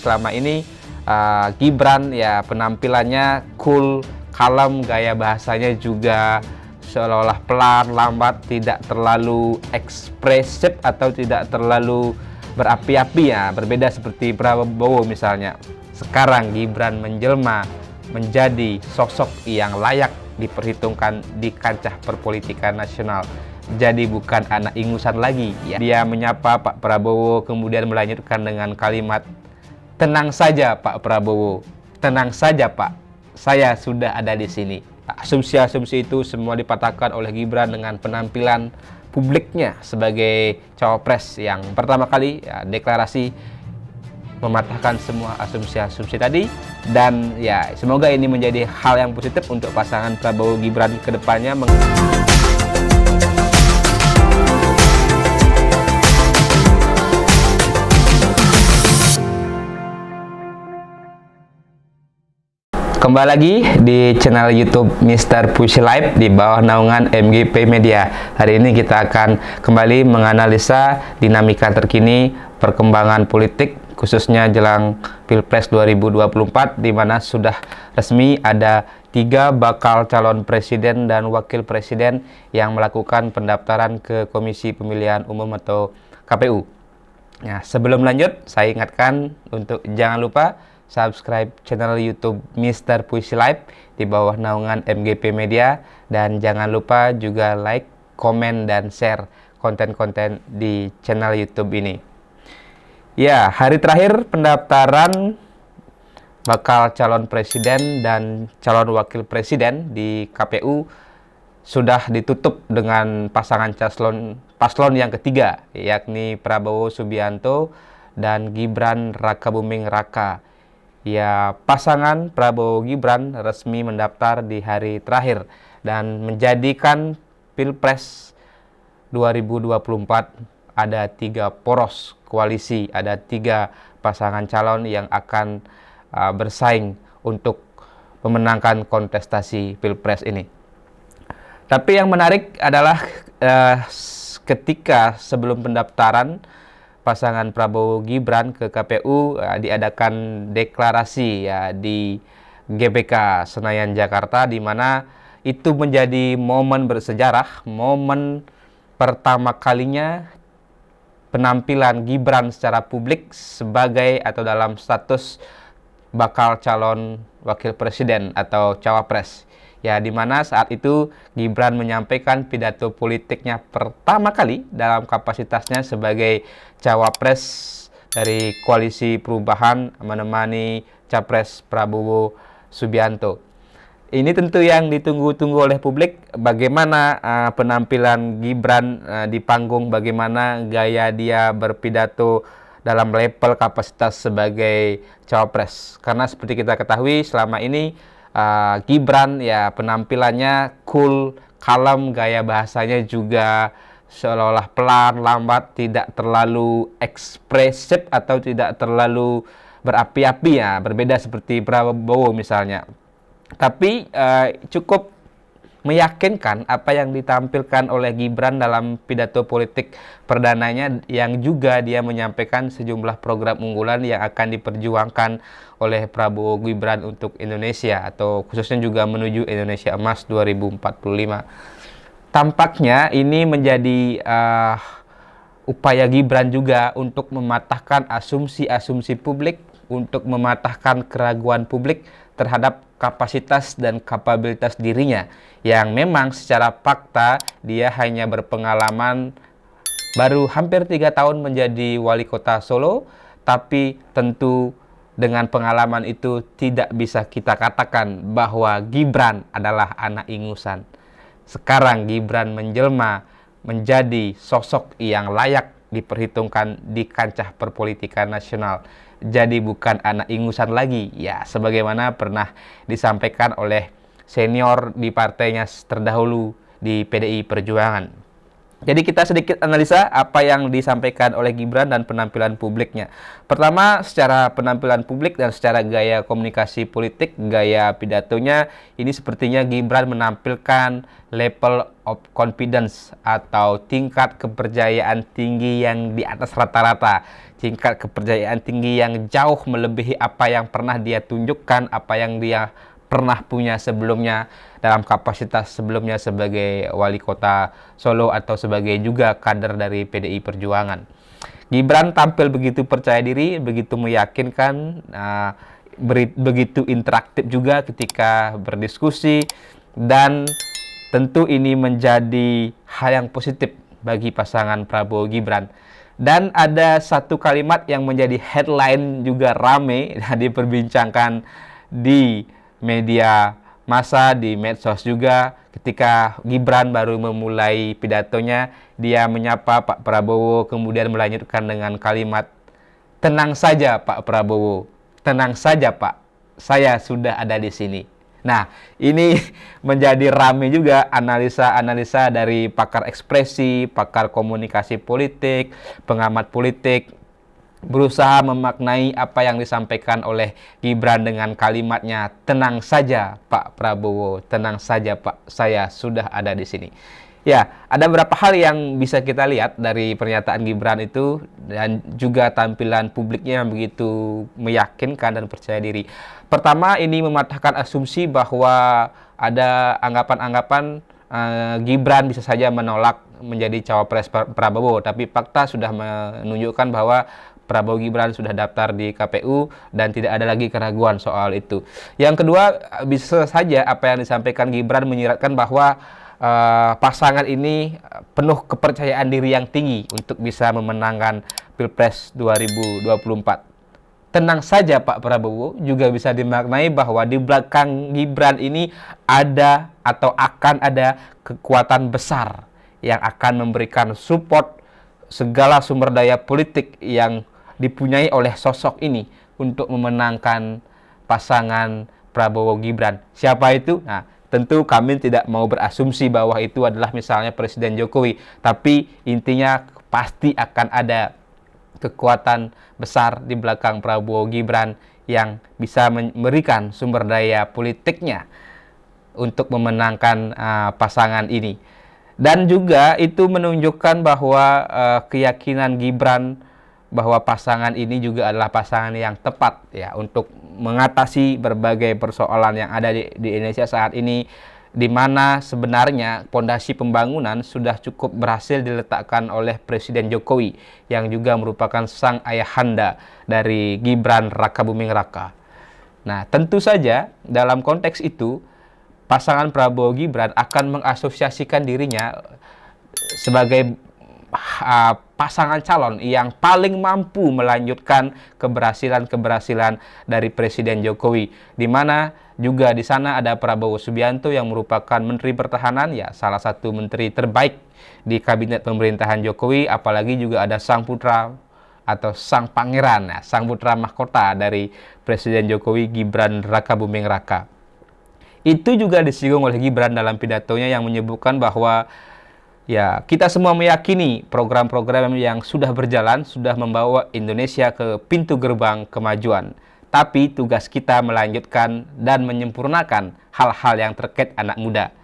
selama ini Gibran ya penampilannya cool, kalem, gaya bahasanya juga seolah-olah pelan, lambat, tidak terlalu ekspresif atau tidak terlalu berapi-api ya, berbeda seperti Prabowo misalnya. Sekarang Gibran menjelma menjadi sosok yang layak diperhitungkan di kancah perpolitikan nasional. Jadi bukan anak ingusan lagi ya. Dia menyapa Pak Prabowo kemudian melanjutkan dengan kalimat, "Tenang saja Pak Prabowo, tenang saja Pak, saya sudah ada di sini." Asumsi-asumsi itu semua dipatahkan oleh Gibran dengan penampilan publiknya sebagai cawapres yang pertama kali ya, deklarasi mematahkan semua asumsi-asumsi tadi. Dan ya semoga ini menjadi hal yang positif untuk pasangan Prabowo Gibran ke depannya. Kembali lagi di channel YouTube Mr. Puisi Live di bawah naungan MGP Media. Hari ini kita akan kembali menganalisa dinamika terkini perkembangan politik khususnya jelang Pilpres 2024, di mana sudah resmi ada 3 bakal calon presiden dan wakil presiden yang melakukan pendaftaran ke Komisi Pemilihan Umum atau KPU. Nah, sebelum lanjut, saya ingatkan untuk jangan lupa subscribe channel YouTube Mr. Puisi Live di bawah naungan MGP Media, dan jangan lupa juga like, komen, dan share konten-konten di channel YouTube ini. Ya, hari terakhir pendaftaran bakal calon presiden dan calon wakil presiden di KPU sudah ditutup dengan pasangan paslon yang ketiga, yakni Prabowo Subianto dan Gibran Rakabuming Raka. Ya, pasangan Prabowo Gibran resmi mendaftar di hari terakhir dan menjadikan Pilpres 2024 ada 3 poros koalisi, ada 3 pasangan calon yang akan bersaing untuk memenangkan kontestasi Pilpres ini. Tapi yang menarik adalah ketika sebelum pendaftaran pasangan Prabowo Gibran ke KPU diadakan deklarasi ya di GBK Senayan Jakarta, di mana itu menjadi momen bersejarah, momen pertama kalinya penampilan Gibran secara publik sebagai atau dalam status bakal calon wakil presiden atau cawapres. Ya, di mana saat itu Gibran menyampaikan pidato politiknya pertama kali dalam kapasitasnya sebagai cawapres dari Koalisi Perubahan menemani Capres Prabowo Subianto. Ini tentu yang ditunggu-tunggu oleh publik, bagaimana penampilan Gibran di panggung, bagaimana gaya dia berpidato dalam level kapasitas sebagai cawapres. Karena seperti kita ketahui selama ini Gibran ya penampilannya cool, kalem, gaya bahasanya juga seolah-olah pelan, lambat, tidak terlalu ekspresif atau tidak terlalu berapi-api ya, berbeda seperti Prabowo misalnya. Tapi cukup meyakinkan apa yang ditampilkan oleh Gibran dalam pidato politik perdananya, yang juga dia menyampaikan sejumlah program unggulan yang akan diperjuangkan oleh Prabowo Gibran untuk Indonesia, atau khususnya juga menuju Indonesia Emas 2045. Tampaknya ini menjadi upaya Gibran juga untuk mematahkan asumsi-asumsi publik, untuk mematahkan keraguan publik terhadap kapasitas dan kapabilitas dirinya, yang memang secara fakta dia hanya berpengalaman baru hampir 3 tahun menjadi wali kota Solo. Tapi tentu dengan pengalaman itu tidak bisa kita katakan bahwa Gibran adalah anak ingusan. Sekarang Gibran menjelma menjadi sosok yang layak diperhitungkan di kancah perpolitikan nasional. Jadi bukan anak ingusan lagi ya, sebagaimana pernah disampaikan oleh senior di partainya terdahulu di PDI Perjuangan. Jadi kita sedikit analisa apa yang disampaikan oleh Gibran dan penampilan publiknya. Pertama, secara penampilan publik dan secara gaya komunikasi politik, gaya pidatonya, ini sepertinya Gibran menampilkan level of confidence atau tingkat kepercayaan tinggi yang di atas rata-rata. Tingkat kepercayaan tinggi yang jauh melebihi apa yang pernah dia tunjukkan, apa yang dia pernah punya sebelumnya dalam kapasitas sebelumnya sebagai wali kota Solo atau sebagai juga kader dari PDI Perjuangan. Gibran tampil begitu percaya diri, begitu meyakinkan, begitu interaktif juga ketika berdiskusi, dan tentu ini menjadi hal yang positif bagi pasangan Prabowo Gibran. Dan ada satu kalimat yang menjadi headline juga rame diperbincangkan di media massa, di medsos juga, ketika Gibran baru memulai pidatonya, dia menyapa Pak Prabowo, kemudian melanjutkan dengan kalimat, "Tenang saja Pak Prabowo, tenang saja Pak, saya sudah ada di sini." Nah, ini menjadi ramai juga analisa-analisa dari pakar ekspresi, pakar komunikasi politik, pengamat politik, berusaha memaknai apa yang disampaikan oleh Gibran dengan kalimatnya, "Tenang saja Pak Prabowo, tenang saja Pak, saya sudah ada di sini." Ya, ada beberapa hal yang bisa kita lihat dari pernyataan Gibran itu dan juga tampilan publiknya yang begitu meyakinkan dan percaya diri. Pertama, ini mematahkan asumsi bahwa ada anggapan-anggapan Gibran bisa saja menolak menjadi cawapres Prabowo, tapi fakta sudah menunjukkan bahwa Prabowo Gibran sudah daftar di KPU dan tidak ada lagi keraguan soal itu. Yang kedua, bisa saja apa yang disampaikan Gibran menyiratkan bahwa pasangan ini penuh kepercayaan diri yang tinggi untuk bisa memenangkan Pilpres 2024. Tenang saja Pak Prabowo juga bisa dimaknai bahwa di belakang Gibran ini ada atau akan ada kekuatan besar yang akan memberikan support segala sumber daya politik yang dipunyai oleh sosok ini untuk memenangkan pasangan Prabowo Gibran. Siapa itu? Nah, tentu kami tidak mau berasumsi bahwa itu adalah misalnya Presiden Jokowi, tapi intinya pasti akan ada kekuatan besar di belakang Prabowo Gibran yang bisa memberikan sumber daya politiknya untuk memenangkan pasangan ini. Dan juga itu menunjukkan bahwa keyakinan Gibran bahwa pasangan ini juga adalah pasangan yang tepat ya untuk mengatasi berbagai persoalan yang ada di Indonesia saat ini, di mana sebenarnya pondasi pembangunan sudah cukup berhasil diletakkan oleh Presiden Jokowi yang juga merupakan sang ayahanda dari Gibran Rakabuming Raka. Nah, tentu saja dalam konteks itu pasangan Prabowo Gibran akan mengasosiasikan dirinya sebagai pasangan calon yang paling mampu melanjutkan keberhasilan-keberhasilan dari Presiden Jokowi, di mana juga di sana ada Prabowo Subianto yang merupakan Menteri Pertahanan, ya salah satu menteri terbaik di kabinet pemerintahan Jokowi, apalagi juga ada sang putra atau sang pangeran, sang putra mahkota dari Presiden Jokowi, Gibran Rakabuming Raka. Itu juga disinggung oleh Gibran dalam pidatonya yang menyebutkan bahwa ya, kita semua meyakini program-program yang sudah berjalan sudah membawa Indonesia ke pintu gerbang kemajuan. Tapi tugas kita melanjutkan dan menyempurnakan hal-hal yang terkait anak muda.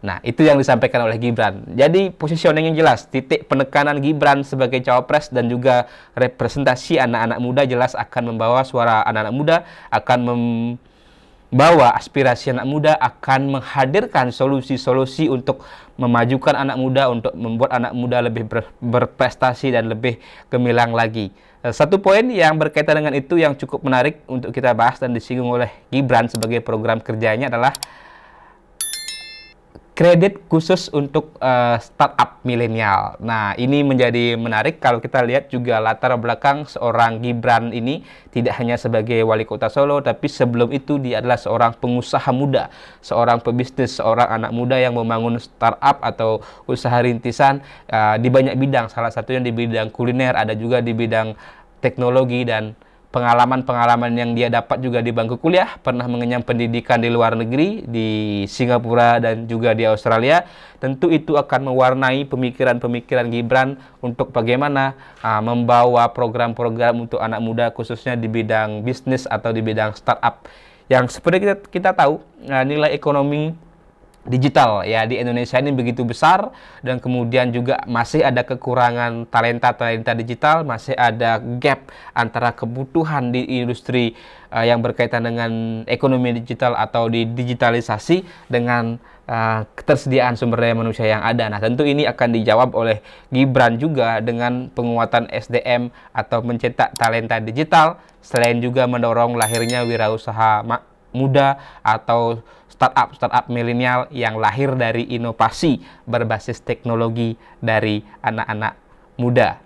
Nah, itu yang disampaikan oleh Gibran. Jadi, positioning yang jelas, titik penekanan Gibran sebagai cawapres dan juga representasi anak-anak muda jelas akan membawa suara anak-anak muda, akan membawa aspirasi anak muda, akan menghadirkan solusi-solusi untuk memajukan anak muda, untuk membuat anak muda lebih berprestasi dan lebih gemilang lagi. Satu poin yang berkaitan dengan itu yang cukup menarik untuk kita bahas dan disinggung oleh Gibran sebagai program kerjanya adalah kredit khusus untuk startup milenial. Nah, ini menjadi menarik kalau kita lihat juga latar belakang seorang Gibran ini tidak hanya sebagai wali kota Solo, tapi sebelum itu dia adalah seorang pengusaha muda, seorang pebisnis, seorang anak muda yang membangun startup atau usaha rintisan di banyak bidang. Salah satunya di bidang kuliner, ada juga di bidang teknologi dan pengalaman-pengalaman yang dia dapat juga di bangku kuliah, pernah mengenyam pendidikan di luar negeri, di Singapura dan juga di Australia, tentu itu akan mewarnai pemikiran-pemikiran Gibran untuk bagaimana membawa program-program untuk anak muda khususnya di bidang bisnis atau di bidang startup. Yang seperti kita tahu, nilai ekonomi digital ya di Indonesia ini begitu besar, dan kemudian juga masih ada kekurangan talenta digital, masih ada gap antara kebutuhan di industri yang berkaitan dengan ekonomi digital atau di digitalisasi dengan ketersediaan sumber daya manusia yang ada. Nah, tentu ini akan dijawab oleh Gibran juga dengan penguatan SDM atau mencetak talenta digital, selain juga mendorong lahirnya wirausaha muda atau startup milenial yang lahir dari inovasi berbasis teknologi dari anak-anak muda.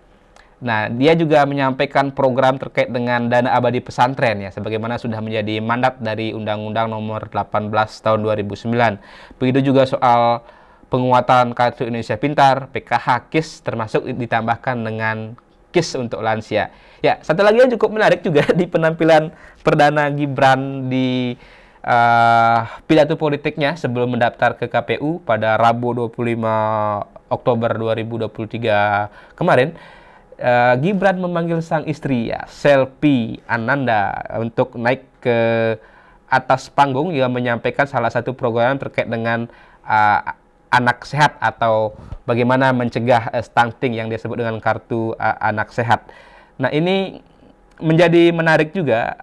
Nah, dia juga menyampaikan program terkait dengan dana abadi pesantren ya, sebagaimana sudah menjadi mandat dari Undang-Undang Nomor 18 Tahun 2009. Begitu juga soal penguatan Kartu Indonesia Pintar, PKH, KIS, termasuk ditambahkan dengan KIS untuk lansia. Ya, satu lagi yang cukup menarik juga di penampilan perdana Gibran di pidato politiknya sebelum mendaftar ke KPU pada Rabu 25 Oktober 2023 kemarin, Gibran memanggil sang istri ya, Selvi Ananda, untuk naik ke atas panggung yang menyampaikan salah satu program terkait dengan anak sehat atau bagaimana mencegah stunting yang disebut dengan kartu anak sehat. Nah, ini menjadi menarik juga.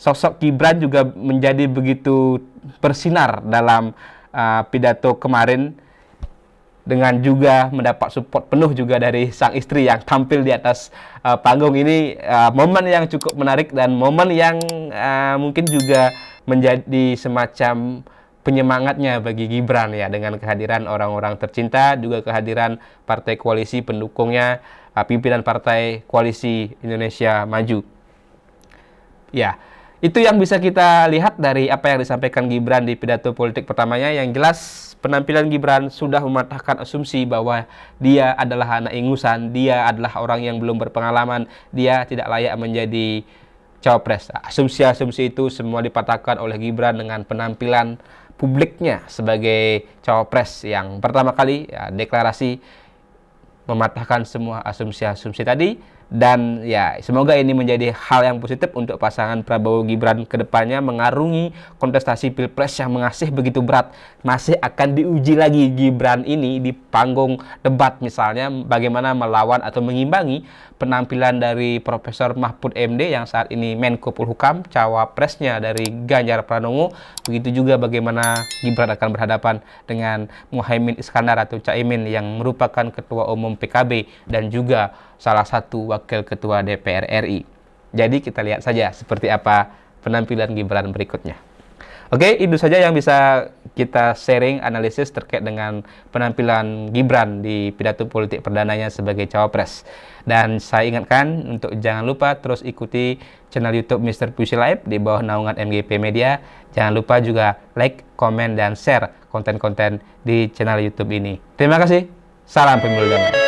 Sosok Gibran juga menjadi begitu bersinar dalam pidato kemarin, dengan juga mendapat support penuh juga dari sang istri yang tampil di atas panggung ini. Momen yang cukup menarik dan momen yang mungkin juga menjadi semacam penyemangatnya bagi Gibran ya, dengan kehadiran orang-orang tercinta, juga kehadiran partai koalisi pendukungnya, pimpinan partai koalisi Indonesia Maju. Ya, itu yang bisa kita lihat dari apa yang disampaikan Gibran di pidato politik pertamanya. Yang jelas, penampilan Gibran sudah mematahkan asumsi bahwa dia adalah anak ingusan, dia adalah orang yang belum berpengalaman, dia tidak layak menjadi cawapres. Asumsi-asumsi itu semua dipatahkan oleh Gibran dengan penampilan publiknya sebagai cawapres yang pertama kali ya, deklarasi mematahkan semua asumsi-asumsi tadi. Dan ya, semoga ini menjadi hal yang positif untuk pasangan Prabowo Gibran ke depannya mengarungi kontestasi Pilpres yang masih begitu berat. Masih akan diuji lagi Gibran ini di panggung debat, misalnya bagaimana melawan atau mengimbangi penampilan dari Profesor Mahfud MD yang saat ini Menko Polhukam, cawapresnya dari Ganjar Pranowo. Begitu juga bagaimana Gibran akan berhadapan dengan Muhaimin Iskandar atau Caimin yang merupakan Ketua Umum PKB dan juga salah satu Wakil Ketua DPR RI. Jadi kita lihat saja seperti apa penampilan Gibran berikutnya. Oke, itu saja yang bisa kita sharing analisis terkait dengan penampilan Gibran di pidato politik perdananya sebagai cawapres. Dan saya ingatkan untuk jangan lupa terus ikuti channel YouTube Mr. Puisi Live di bawah naungan MGP Media. Jangan lupa juga like, komen, dan share konten-konten di channel YouTube ini. Terima kasih. Salam pemilu damai.